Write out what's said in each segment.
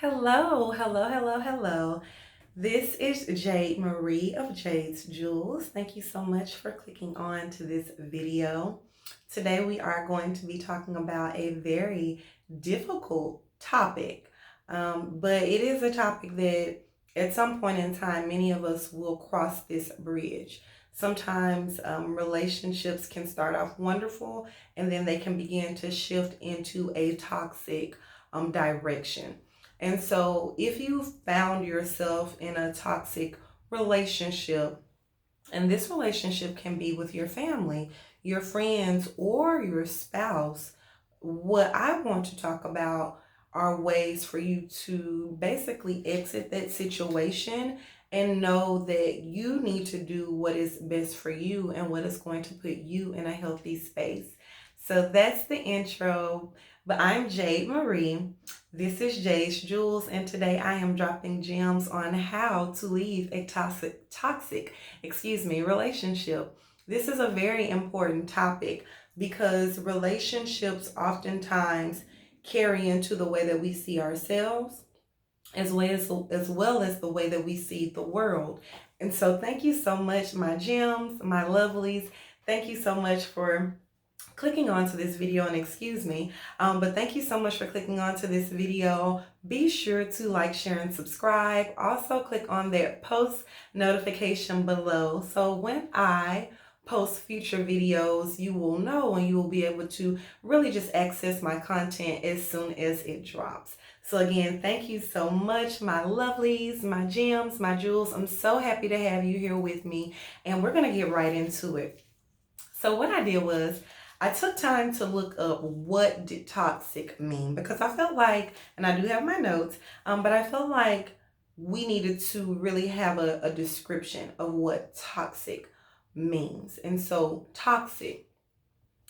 Hello, hello, hello, hello. This is Jade Marie of Jade's Jewels. Thank you so much for clicking on to this video. Today we are going to be talking about a very difficult topic, but it is a topic that at some point in time many of us will cross this bridge. Sometimes relationships can start off wonderful and then they can begin to shift into a toxic direction. And so, if you found yourself in a toxic relationship, and this relationship can be with your family, your friends, or your spouse, what I want to talk about are ways for you to basically exit that situation and know that you need to do what is best for you and what is going to put you in a healthy space. So that's the intro. But I'm Jade Marie. This is Jade's Jewels, and today I am dropping gems on how to leave a toxic relationship. This is a very important topic because relationships oftentimes carry into the way that we see ourselves as well as the way that we see the world. And so thank you so much, my gems, my lovelies. Thank you so much for clicking onto this video, and excuse me, but thank you so much for clicking onto this video. Be sure to like, share, and subscribe. Also click on that post notification below, so when I post future videos you will know and you will be able to really just access my content as soon as it drops. So again, thank you so much, my lovelies, my gems, my jewels. I'm so happy to have you here with me, and we're gonna get right into it. So what I did was I took time to look up what did toxic mean, because I felt like, and I do have my notes, but I felt like we needed to really have a description of what toxic means. And so toxic,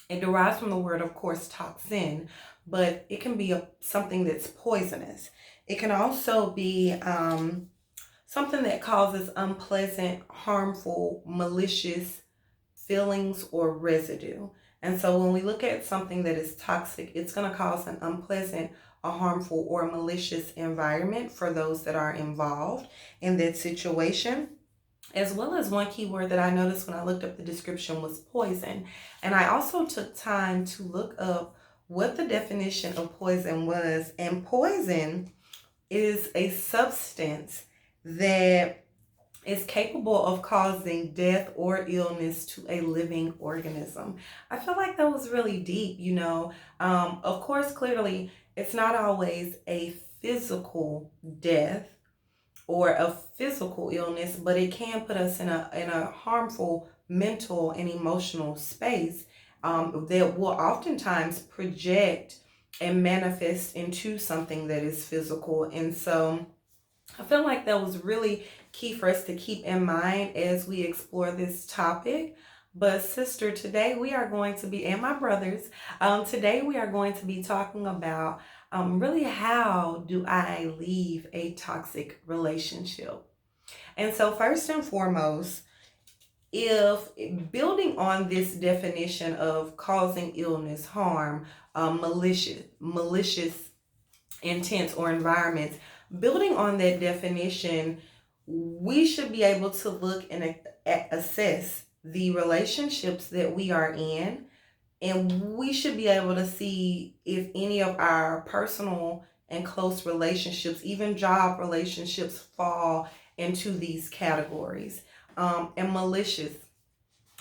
it derives from the word, of course, toxin, but it can be something that's poisonous. It can also be something that causes unpleasant, harmful, malicious feelings or residue. And so when we look at something that is toxic, it's going to cause an unpleasant, a harmful, or malicious environment for those that are involved in that situation. As well as one key word that I noticed when I looked up the description was poison. And I also took time to look up what the definition of poison was. And poison is a substance that is capable of causing death or illness to a living organism. I feel like that was really deep. Of course, clearly, it's not always a physical death or a physical illness, but it can put us in a harmful mental and emotional space that will oftentimes project and manifest into something that is physical. And so I feel like that was really key for us to keep in mind as we explore this topic. But sister, today we are going to be, and my brothers, today we are going to be talking about really how do I leave a toxic relationship. And so first and foremost, if building on this definition of causing illness, harm, malicious intents or environments, building on that definition, we should be able to look and assess the relationships that we are in, and we should be able to see if any of our personal and close relationships, even job relationships, fall into these categories. And malicious,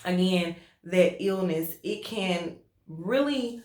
again, that illness, it can really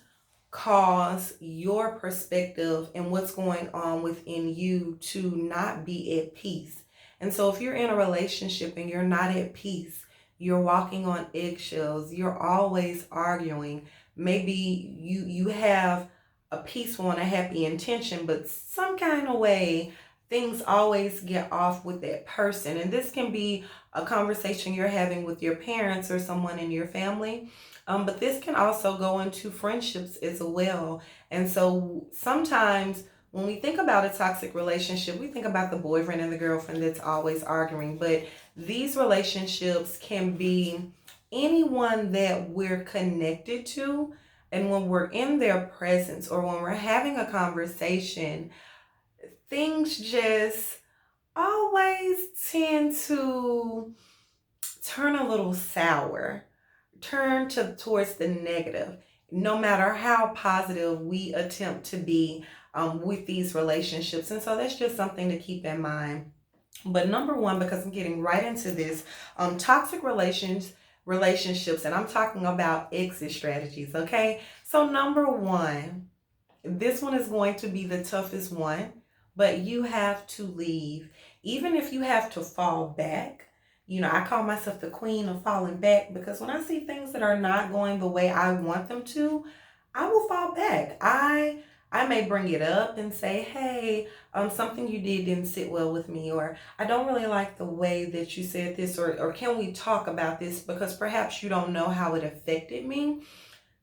cause your perspective and what's going on within you to not be at peace. And so if you're in a relationship and you're not at peace, you're walking on eggshells, you're always arguing, maybe you have a peaceful and a happy intention, but some kind of way things always get off with that person. And this can be a conversation you're having with your parents or someone in your family. But this can also go into friendships as well. And so sometimes when we think about a toxic relationship, we think about the boyfriend and the girlfriend that's always arguing. But these relationships can be anyone that we're connected to. And when we're in their presence or when we're having a conversation, things just always tend to turn a little sour, turn towards the negative, no matter how positive we attempt to be with these relationships. And so that's just something to keep in mind. But number one, because I'm getting right into this, toxic relationships, and I'm talking about exit strategies. Okay, so number one, this one is going to be the toughest one, but you have to leave. Even if you have to fall back, I call myself the queen of falling back because when I see things that are not going the way I want them to, I will fall back. I may bring it up and say, hey, something you did didn't sit well with me, or I don't really like the way that you said this, or can we talk about this because perhaps you don't know how it affected me.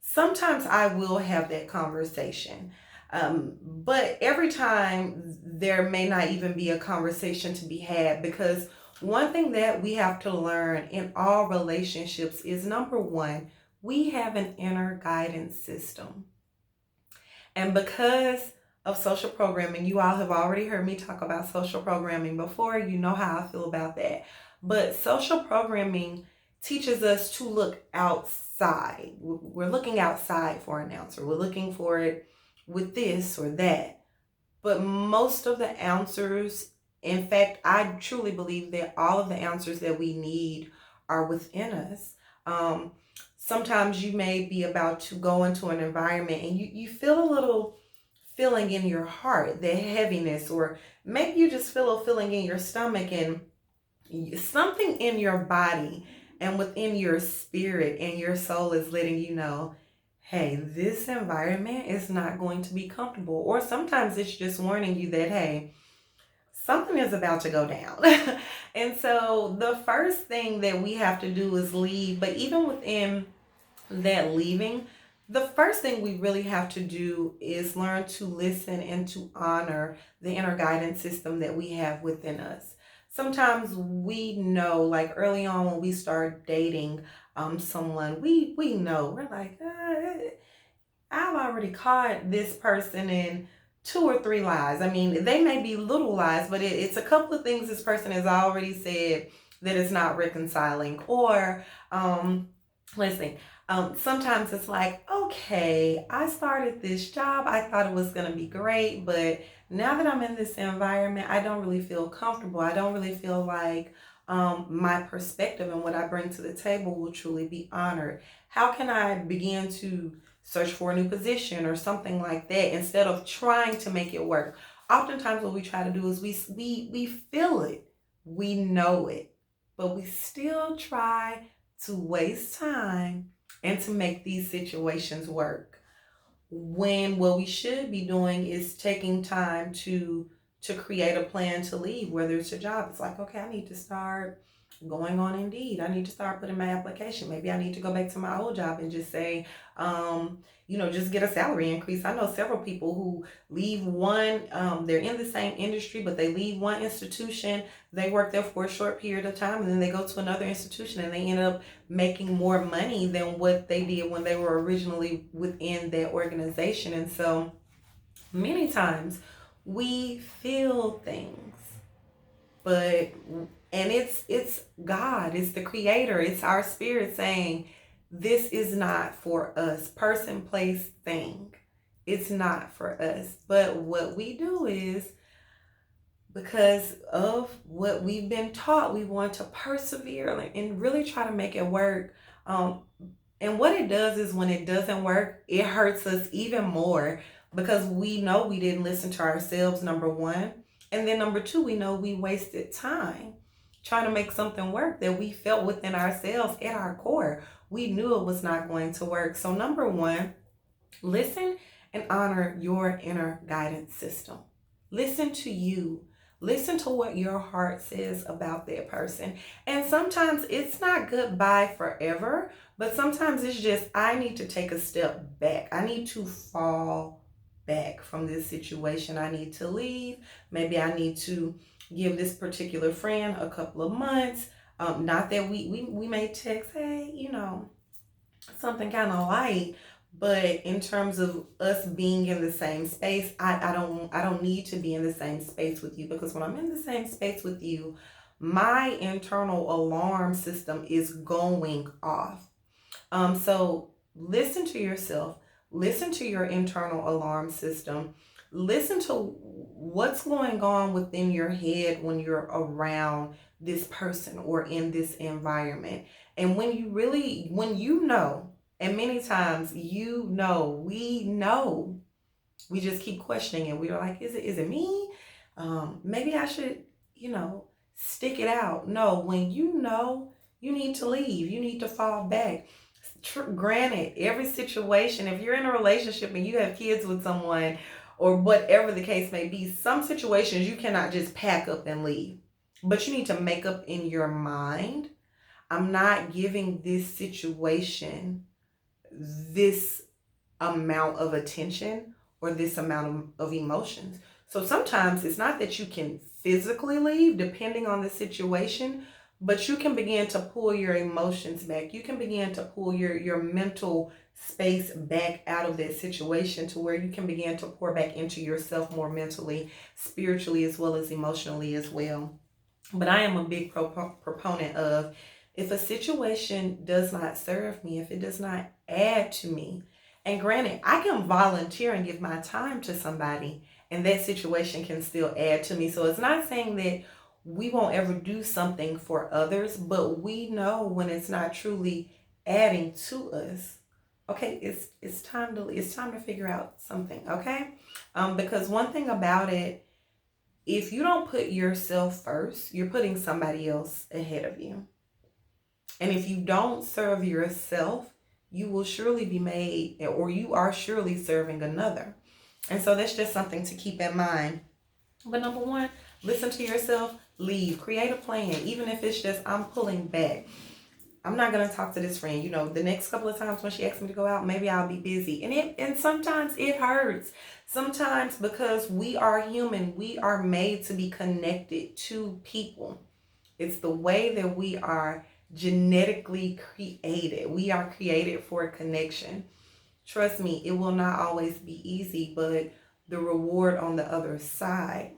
Sometimes I will have that conversation. But every time there may not even be a conversation to be had because one thing that we have to learn in all relationships is number one, we have an inner guidance system. And because of social programming, you all have already heard me talk about social programming before. You know how I feel about that. But social programming teaches us to look outside. We're looking outside for an answer. We're looking for it with this or that. But most of the answers, in fact, I truly believe that all of the answers that we need are within us. Sometimes you may be about to go into an environment and you feel a little feeling in your heart, the heaviness, or maybe you just feel a feeling in your stomach and something in your body and within your spirit and your soul is letting you know, hey, this environment is not going to be comfortable. Or sometimes it's just warning you that, hey, something is about to go down. And so the first thing that we have to do is leave. But even within that leaving, the first thing we really have to do is learn to listen and to honor the inner guidance system that we have within us. Sometimes we know, like early on when we start dating someone, we know, we're like, I've already caught this person in two or three lies. I mean, they may be little lies, but it's a couple of things this person has already said that is not reconciling. Or, let's see, sometimes it's like, okay, I started this job. I thought it was going to be great, but now that I'm in this environment, I don't really feel comfortable. I don't really feel like my perspective and what I bring to the table will truly be honored. How can I begin to search for a new position or something like that instead of trying to make it work? Oftentimes what we try to do is we feel it, we know it, but we still try to waste time and to make these situations work, when what we should be doing is taking time to create a plan to leave, whether it's a job. It's like, okay, I need to start going on Indeed. I need to start putting my application. Maybe I need to go back to my old job and just say, just get a salary increase. I know several people who leave one, they're in the same industry, but they leave one institution. They work there for a short period of time and then they go to another institution and they end up making more money than what they did when they were originally within that organization. And so many times we feel things, but and it's God, it's the creator, it's our spirit saying this is not for us. Person, place, thing, it's not for us. But what we do is, because of what we've been taught, we want to persevere and really try to make it work. And what it does is when it doesn't work, it hurts us even more because we know we didn't listen to ourselves, number one. And then number two, we know we wasted time trying to make something work that we felt within ourselves at our core. We knew it was not going to work. So number one, listen and honor your inner guidance system. Listen to you. Listen to what your heart says about that person. And sometimes it's not goodbye forever, but sometimes it's just, I need to take a step back. I need to fall back from this situation. I need to leave. Maybe I need to give this particular friend a couple of months. Not that we may text, hey, something kind of light, But in terms of us being in the same space, I don't need to be in the same space with you, because when I'm in the same space with you, my internal alarm system is going off. So listen to yourself, listen to your internal alarm system, listen to what's going on within your head when you're around this person or in this environment. And when you know, and many times we know, we just keep questioning it. We're like, is it me? Maybe I should, you know, stick it out. No, when you know, you need to leave. You need to fall back. Granted, every situation, if you're in a relationship and you have kids with someone or whatever the case may be, some situations you cannot just pack up and leave. But you need to make up in your mind, I'm not giving this situation this amount of attention or this amount of emotions. So sometimes it's not that you can physically leave, depending on the situation, but you can begin to pull your emotions back. You can begin to pull your mental space back out of that situation to where you can begin to pour back into yourself more mentally, spiritually, as well as emotionally as well. But I am a big proponent of, if a situation does not serve me, if it does not add to me, and granted, I can volunteer and give my time to somebody, and that situation can still add to me. So it's not saying that we won't ever do something for others, but we know when it's not truly adding to us. Okay, it's time to figure out something. Okay, because one thing about it, if you don't put yourself first, you're putting somebody else ahead of you. And if you don't serve yourself, you will surely be made, or you are surely serving another. And so that's just something to keep in mind. But number one, listen to yourself, leave, create a plan. Even if it's just, I'm pulling back. I'm not going to talk to this friend. The next couple of times when she asks me to go out, maybe I'll be busy. And sometimes it hurts. Sometimes, because we are human, we are made to be connected to people. It's the way that we are genetically created. We are created for a connection. Trust me, it will not always be easy, but the reward on the other side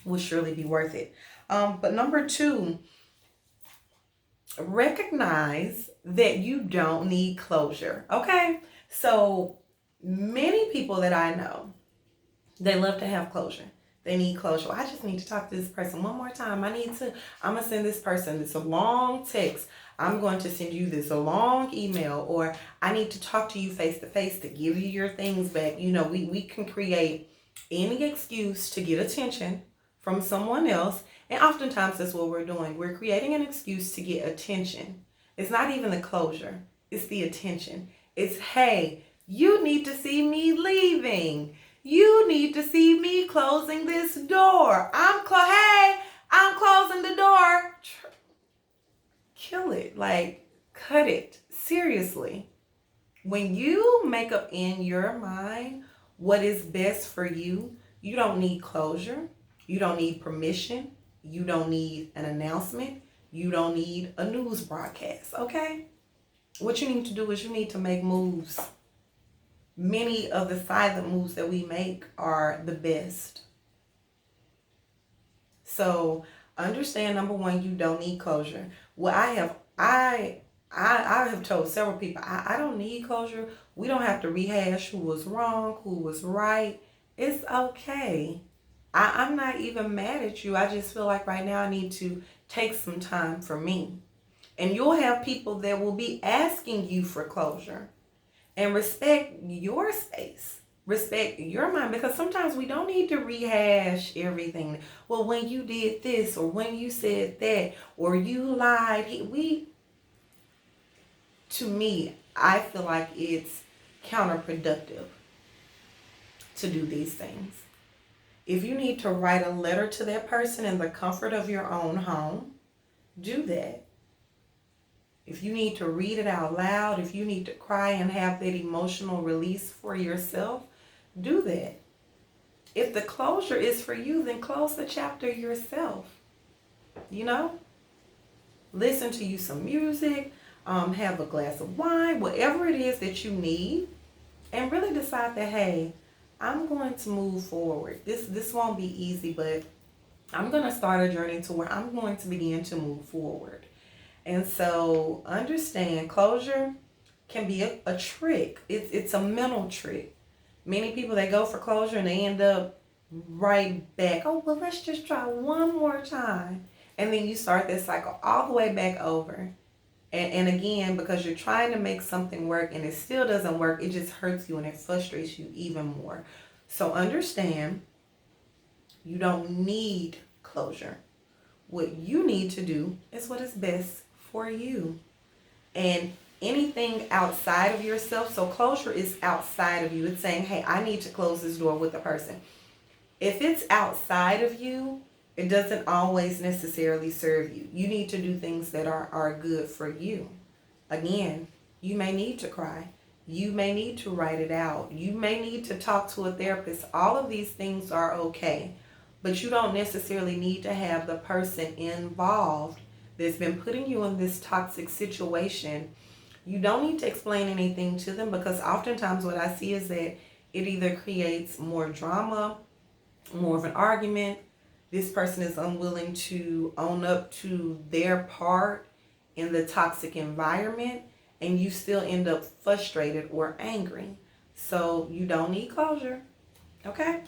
will surely be worth it. But number two, recognize that you don't need closure. Okay? So many people that I know, they love to have closure. They need closure. I just need to talk to this person one more time. I'm going to send this person this long text. I'm going to send you this long email, or I need to talk to you face to face to give you your things back. We can create any excuse to get attention from someone else. And oftentimes that's what we're doing. We're creating an excuse to get attention. It's not even the closure. It's the attention. It's, hey, you need to see me leaving. You need to see me closing this door. Hey, I'm closing the door. Kill it. Cut it. Seriously. When you make up in your mind what is best for you, you don't need closure. You don't need permission. You don't need an announcement. You don't need a news broadcast, okay? What you need to do is you need to make moves. Many of the silent moves that we make are the best. So understand, number one, you don't need closure. Well, I have told several people, I don't need closure. We don't have to rehash who was wrong, who was right. It's okay. I'm not even mad at you. I just feel like right now I need to take some time for me. And you'll have people that will be asking you for closure. And respect your space. Respect your mind, because sometimes we don't need to rehash everything. Well, when you did this, or when you said that, or you lied. To me, I feel like it's counterproductive to do these things. If you need to write a letter to that person in the comfort of your own home, do that. If you need to read it out loud, if you need to cry and have that emotional release for yourself, do that. If the closure is for you, then close the chapter yourself. Listen to you some music, have a glass of wine, whatever it is that you need. and really decide that, hey, I'm going to move forward. This won't be easy, but I'm going to start a journey to where I'm going to begin to move forward. And so understand closure can be a trick. It's a mental trick. Many people, they go for closure and they end up right back. Oh, well, let's just try one more time. And then you start that cycle all the way back over. And again, because you're trying to make something work and it still doesn't work, it just hurts you and it frustrates you even more. So understand, you don't need closure. What you need to do is what is best for you. And anything outside of yourself, so closure is outside of you. It's saying, hey, I need to close this door with a person. If it's outside of you, it doesn't always necessarily serve you. You need to do things that are good for you. Again, you may need to cry. You may need to write it out. You may need to talk to a therapist. All of these things are okay. But you don't necessarily need to have the person involved that's been putting you in this toxic situation. You don't need to explain anything to them, because oftentimes what I see is that it either creates more drama, more of an argument. This person is unwilling to own up to their part in the toxic environment, and you still end up frustrated or angry. So you don't need closure. Okay?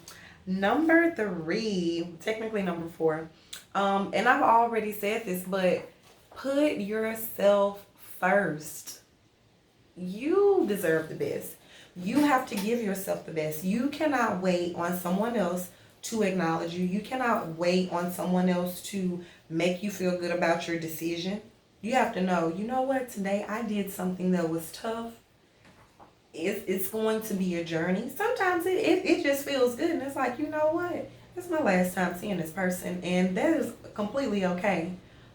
Number 3, technically number 4. And I've already said this, but put yourself first. You deserve the best. You have to give yourself the best. You cannot wait on someone else to acknowledge you. You cannot wait on someone else to make you feel good about your decision. You have to know, you know what, today I did something that was tough. It's going to be a journey. Sometimes it just feels good, and it's like, you know what, it's my last time seeing this person, and that is completely okay.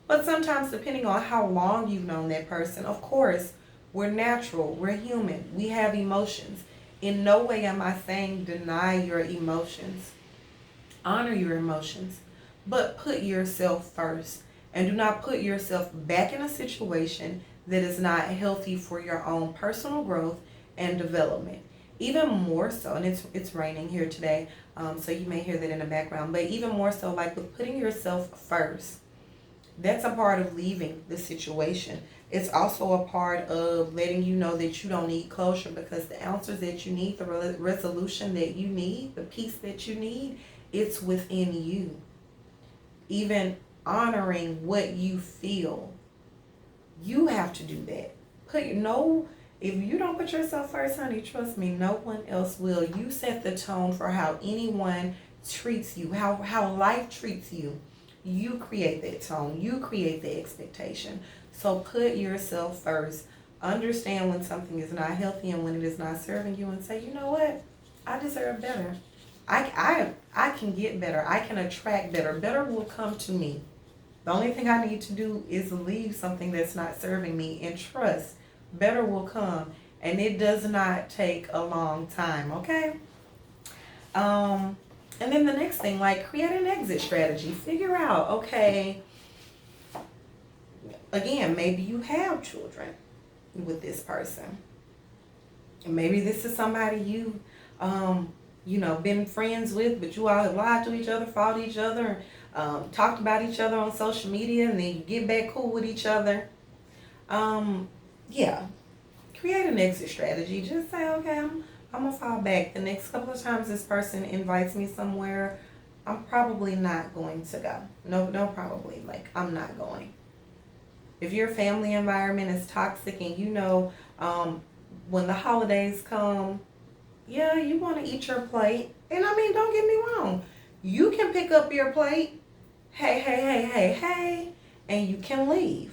But sometimes, depending on how long you've known that person, of course, we're natural, we're human, we have emotions. In no way am I saying deny your emotions. Honor your emotions, but put yourself first, and do not put yourself back in a situation that is not healthy for your own personal growth and development. Even more so, and it's raining here today, so you may hear that in the background, but even more so, like with putting yourself first, that's a part of leaving the situation. It's also a part of letting you know that you don't need closure, because the answers that you need, the resolution that you need, the peace that you need, it's within you. Even honoring what you feel, you have to do that. If you don't put yourself first, honey, trust me, no one else will. You set the tone for how anyone treats you, how life treats you. You create that tone. You create the expectation. So put yourself first. Understand when something is not healthy and when it is not serving you, and say, you know what? I deserve better. I can get better. I can attract better. Better will come to me. The only thing I need to do is leave something that's not serving me, and trust better will come. And it does not take a long time, okay? And then the next thing, like, create an exit strategy. Figure out, okay, again, maybe you have children with this person. And maybe this is somebody you been friends with, but you all have lied to each other, fought each other, talked about each other on social media, and then you get back cool with each other. Yeah, create an exit strategy. Just say, okay, I'm gonna fall back. The next couple of times this person invites me somewhere, I'm probably not going to go. No, probably. Like, I'm not going. If your family environment is toxic and when the holidays come, yeah, you want to eat your plate. And I mean, don't get me wrong. You can pick up your plate, hey, and you can leave.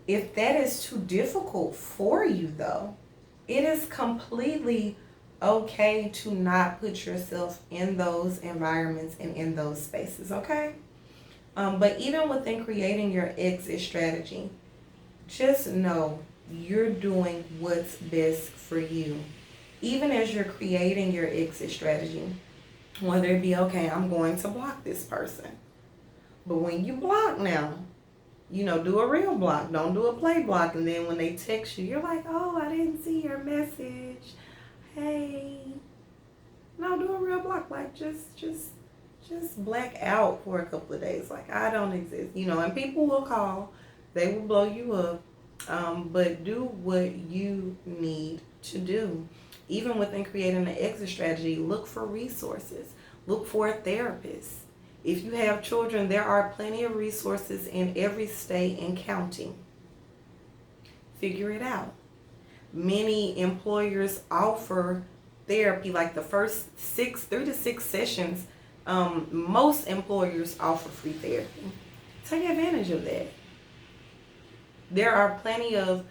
If that is too difficult for you, though, it is completely okay to not put yourself in those environments and in those spaces, okay? But even within creating your exit strategy, just know you're doing what's best for you. Even as you're creating your exit strategy, whether it be, okay, I'm going to block this person. But when you block now, do a real block. Don't do a play block. And then when they text you, you're like, oh, I didn't see your message. Hey. No, do a real block. Like, just black out for a couple of days. Like, I don't exist. And people will call. They will blow you up. But do what you need to do. Even within creating an exit strategy, look for resources. Look for a therapist. If you have children, there are plenty of resources in every state and county. Figure it out. Many employers offer therapy, like the first 3 to 6 sessions. Most employers offer free therapy. Take advantage of that. There are plenty of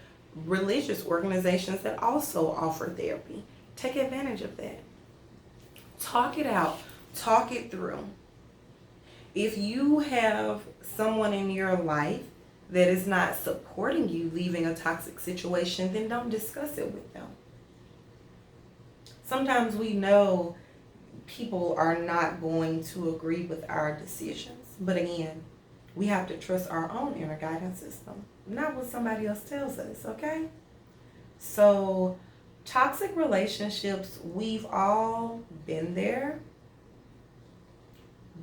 religious organizations that also offer therapy. Take advantage of that. Talk it out. Talk it through. If you have someone in your life that is not supporting you leaving a toxic situation, then don't discuss it with them. Sometimes we know people are not going to agree with our decisions. But again, we have to trust our own inner guidance system, not what somebody else tells us, okay? So, toxic relationships, we've all been there.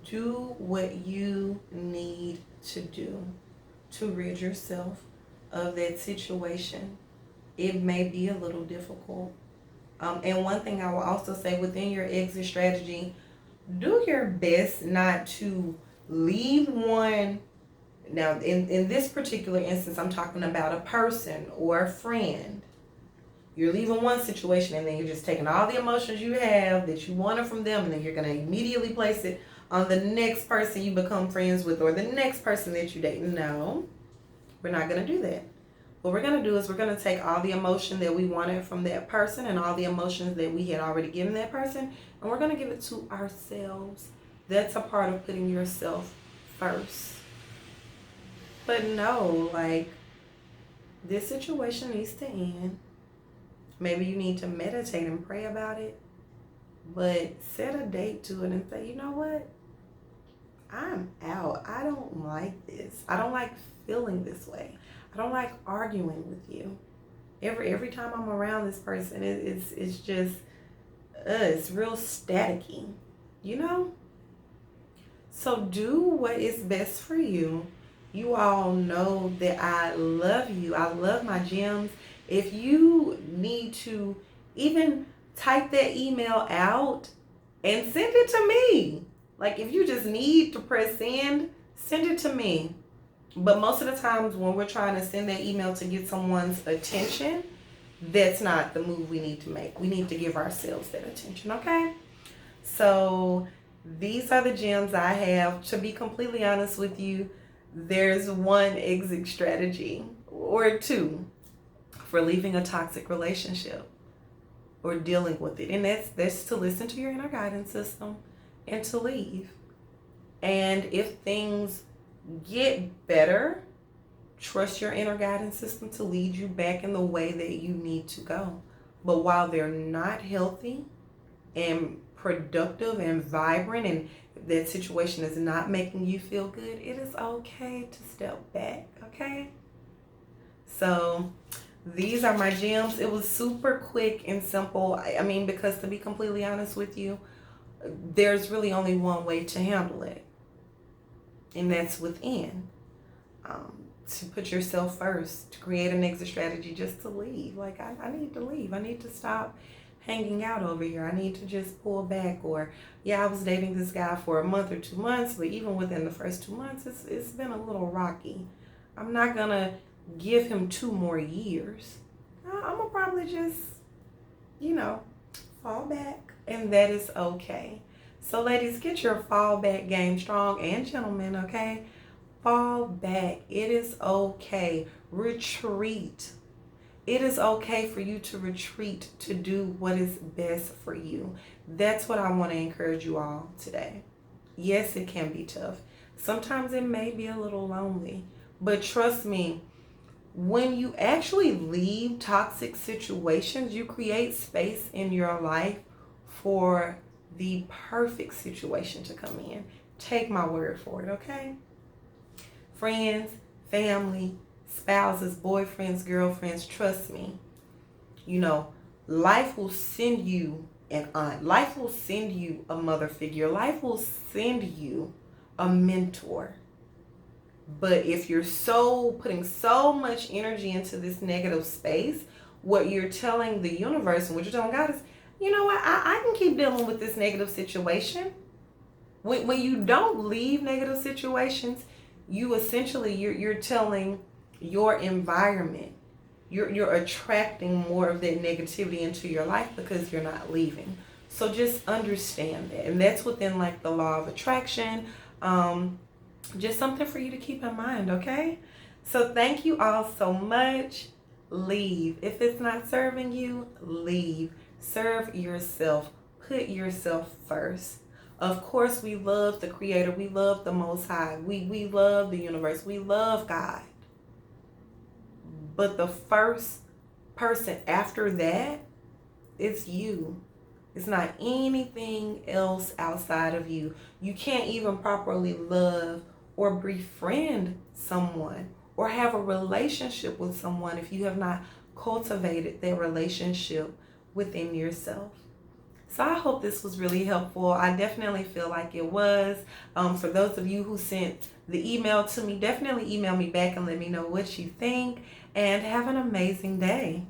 Do what you need to do to rid yourself of that situation. It may be a little difficult. And one thing I will also say, within your exit strategy, do your best not to leave one. Now, in this particular instance, I'm talking about a person or a friend. You're leaving one situation and then you're just taking all the emotions you have that you wanted from them, and then you're going to immediately place it on the next person you become friends with or the next person that you date. No, we're not going to do that. What we're going to do is we're going to take all the emotion that we wanted from that person and all the emotions that we had already given that person, and we're going to give it to ourselves. That's a part of putting yourself first. But no, like, this situation needs to end. Maybe you need to meditate and pray about it, but set a date to it and say, you know what? I'm out. I don't like this. I don't like feeling this way. I don't like arguing with you. Every time I'm around this person, it's just, it's real staticky, So do what is best for you. You all know that I love you. I love my gems. If you need to even type that email out and send it to me. Like, if you just need to press send it to me. But most of the times when we're trying to send that email to get someone's attention, that's not the move we need to make. We need to give ourselves that attention, okay? So these are the gems I have. To be completely honest with you, there's one exit strategy or two for leaving a toxic relationship or dealing with it. And that's to listen to your inner guidance system and to leave. And if things get better, trust your inner guidance system to lead you back in the way that you need to go. But while they're not healthy and productive and vibrant, and that situation is not making you feel good, it is okay to step back, okay? So these are my gems. It was super quick and simple. I mean, because to be completely honest with you, there's really only one way to handle it, and that's within. To put yourself first, to create an exit strategy, just to leave. Like, I need to leave. I need to stop hanging out over here. I need to just pull back. Or, yeah, I was dating this guy for a month or 2 months, but even within the first 2 months, it's been a little rocky. I'm not going to give him 2 more years. I'm going to probably just, fall back. And that is okay. So, ladies, get your fallback game strong, and gentlemen, okay? Fall back. It is okay. Retreat. It is okay for you to retreat to do what is best for you. That's what I want to encourage you all today. Yes, it can be tough. Sometimes it may be a little lonely. But trust me, when you actually leave toxic situations, you create space in your life for the perfect situation to come in. Take my word for it, okay? Friends, family, spouses, boyfriends, girlfriends. Trust me. You know, life will send you an aunt. Life will send you a mother figure. Life will send you a mentor. But if you're putting so much energy into this negative space, what you're telling the universe and what you're telling God is, you know what, I can keep dealing with this negative situation. When you don't leave negative situations, you essentially, you're telling your environment, you're attracting more of that negativity into your life because you're not leaving. So just understand that. And that's within like the law of attraction. Just something for you to keep in mind, okay? So thank you all so much. Leave. If it's not serving you, leave. Serve yourself. Put yourself first. Of course, we love the Creator. We love the Most High. We love the universe. We love God. But the first person after that is you. It's not anything else outside of you. You can't even properly love or befriend someone or have a relationship with someone if you have not cultivated that relationship within yourself. So I hope this was really helpful. I definitely feel like it was. For those of you who sent the email to me, definitely email me back and let me know what you think. And have an amazing day.